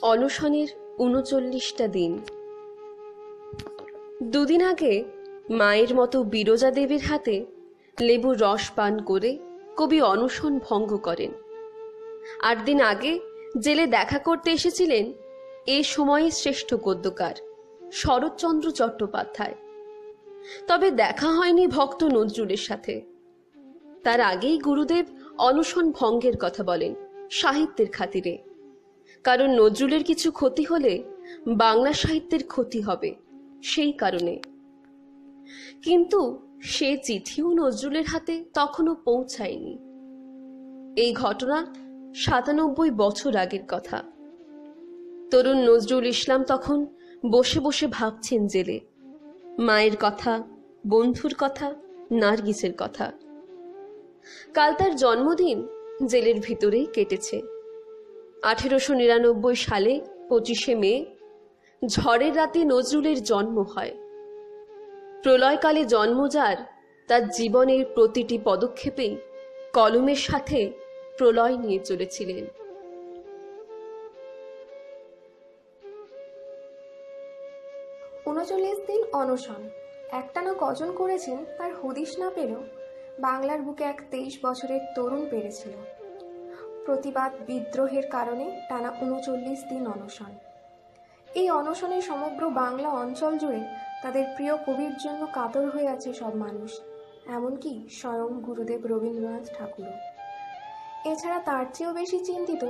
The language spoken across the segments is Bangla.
অনশনের ৩৯টা দিন। দুদিন আগে মায়ের মতো বিরজা দেবীর হাতে লেবুর রস পান করে কবি অনশন ভঙ্গ করেন। ৮ দিন আগে জেলে দেখা করতে এসেছিলেন এ সময়ে শ্রেষ্ঠ গদ্যকার শরৎচন্দ্র চট্টোপাধ্যায়। তবে দেখা হয়নি ভক্ত নজরুলের সাথে। তার আগেই গুরুদেব অনশন ভঙ্গের কথা বলেন সাহিত্যের খাতিরে, কারণ নজরুলের কিছু ক্ষতি হলে বাংলা সাহিত্যের ক্ষতি হবে সেই কারণে। কিন্তু সে চিঠিও নজরুলের হাতে তখনও পৌঁছায়নি। এই ঘটনা ৯৭ বছর আগের কথা। তরুণ নজরুল ইসলাম তখন বসে বসে ভাবছেন জেলে, মায়ের কথা, বন্ধুর কথা, নার্গিসের কথা। কাল তার জন্মদিন জেলের ভিতরেই কেটেছে। ১৮৯৯ সালে ২৫শে মে ঝড়ের রাতে নজরুলের জন্ম হয়। প্রলয়কালে জন্ম যার, তার জীবনের প্রতিটি পদক্ষেপেই কলমের সাথে প্রলয় নিয়ে চলেছিলেন। ৩৯ দিন অনশন একটানা কজন করেছেন তার হদিশ না পেলেও বাংলার বুকে এক ২৩ বছরের তরুণ পেরেছিল। প্রতিবাদ বিদ্রোহের কারণে টানা ৩৯ দিন অনশন। এই অনশনে সমগ্র বাংলা অঞ্চল জুড়ে তাদের প্রিয় কবির জন্য কাতর হয়ে আছে সব মানুষ, এমনকি স্বয়ং গুরুদেব রবীন্দ্রনাথ ঠাকুরও। এছাড়া তার চেয়েও বেশি চিন্তিত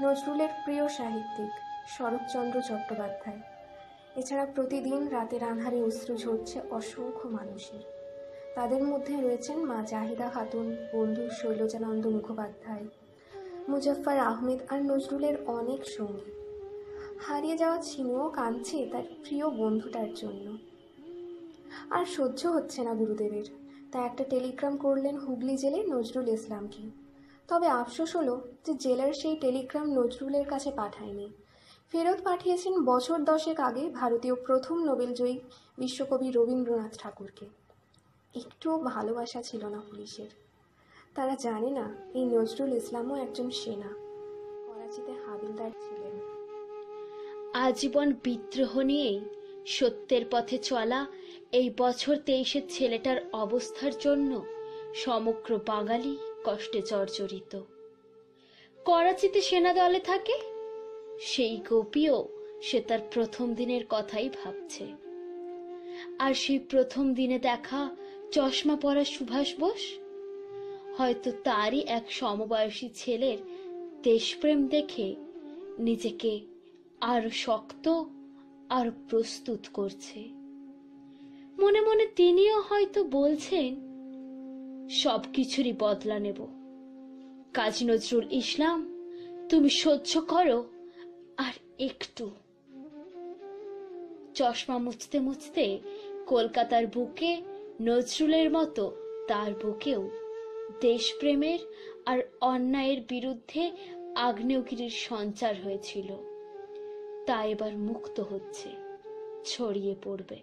নজরুলের প্রিয় সাহিত্যিক শরৎচন্দ্র চট্টোপাধ্যায়। এছাড়া প্রতিদিন রাতের আঁধারে অশ্রু ঝরছে অসংখ্য মানুষের। তাদের মধ্যে রয়েছেন মা জাহিদা খাতুন, বন্ধু শৈলজানন্দ মুখোপাধ্যায়, মুজফফর আহমেদ আর নজরুলের অনেক সঙ্গী। হারিয়ে যাওয়া ছিনুও কাঁদছে তার প্রিয় বন্ধুটার জন্য। আর সহ্য হচ্ছে না গুরুদেবের, তাই একটা টেলিগ্রাম করলেন হুগলি জেলে নজরুল ইসলামকে। তবে আফসোস হলো যে জেলার সেই টেলিগ্রাম নজরুলের কাছে পাঠায়নি, ফেরত পাঠিয়েছেন বছর 10 আগে ভারতীয় প্রথম নোবেলজয়ী বিশ্বকবি রবীন্দ্রনাথ ঠাকুরকে। একটুও ভালোবাসা ছিল না পুলিশের। তারা জানে না এই নজরুল ইসলামও একজন সেনা, করাচিতে হাবিলদার ছিলেন। আজীবন বিদ্রোহ নিয়েই সত্যের পথে চলা এই বছর 23-এর ছেলেটার অবস্থার জন্য সমগ্র বাঙালি কষ্টে জর্জরিত। করাচিতে সেনা দলে থাকে, সেই গোপীও সে তার প্রথম দিনের কথাই ভাবছে। আর সেই প্রথম দিনে দেখা চশমা পরা সুভাষ বোস, হয়তো তারই এক সমবয়সী ছেলের দেশপ্রেম দেখে নিজেকে আরো শক্ত আর প্রস্তুত করছে। মনে মনে তিনিও হয়তো বলছেন, সবকিছুরই বদলা নেব। কাজী নজরুল ইসলাম, তুমি সহ্য করো আর একটু। চশমা মুছতে মুছতে কলকাতার বুকে নজরুলের মতো তার বুকেও দেশপ্রেমের আর অন্যায়ের বিরুদ্ধে আগ্নেয়গিরির সঞ্চার হয়েছিল। তা এবার মুক্ত হচ্ছে, ছড়িয়ে পড়বে।